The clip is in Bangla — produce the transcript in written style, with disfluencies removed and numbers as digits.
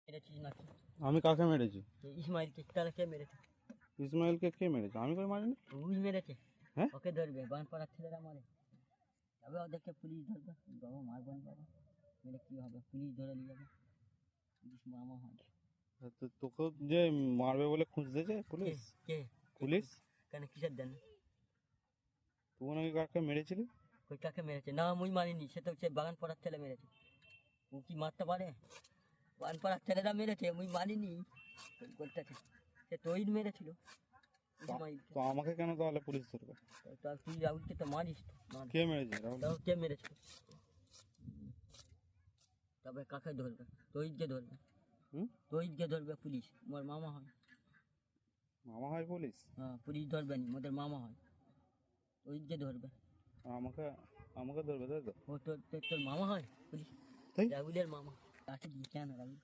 মেরেছিস নাকি? আমি কাকে মেরেছি? ইসমাইলকে। তাহলে কে মেরেছে? ইসমাইলকে কে মেরেছে? আমি করে মারিনি। ওই মেরেছে। হ্যাঁ? ওকে ধরবে, বানপাড়ার ছেলেরা মারে। তবে ওদেরকে পুলিশ ধরবে। বাবা মারবেন বাবা, মেরে কি হবে? পুলিশ ধরে নিয়ে যাবে, পুলিশ মামা হয়। তোকে যে মারবে বলে খুঁজতেছে পুলিশ। কে? পুলিশ কেন, কিসের দেন? তুই নাকি কাকে মেরেছিলি? ওই কাকে মেরেছে? না মুই মারিনি, সে তো সে বাগান পাড়ার ছেলে মেরেছে। ও কি মারতে পারে? বাগান পাড়ার ছেলেরা মেরেছে, মুই মারিনি। বলতেছে সে তৈরি মেরেছিল ইসমাইলকে। তো আমাকে কেন তাহলে পুলিশ ধরবে? তার তুই রাহুলকে তো মারিস তো। কে মেরেছে রাহুল? তাও কে মেরেছে? তবে কাকে ধরবে? তৈরিকে ধরবে। তৈরিকে ধরবে পুলিশ, আমার মামা হয়। মামা হয় পুলিশ? হ্যাঁ, পুলিশ ধরবে নি, ওদের মামা হয়। তৈরিকে ধরবে। আমাকে আমাকে ধরবে তাই তো? ও তোর মামা হয় পুলিশ? তাই রাহুলের মামা। কাকে দিয়ে কেন রাহুল?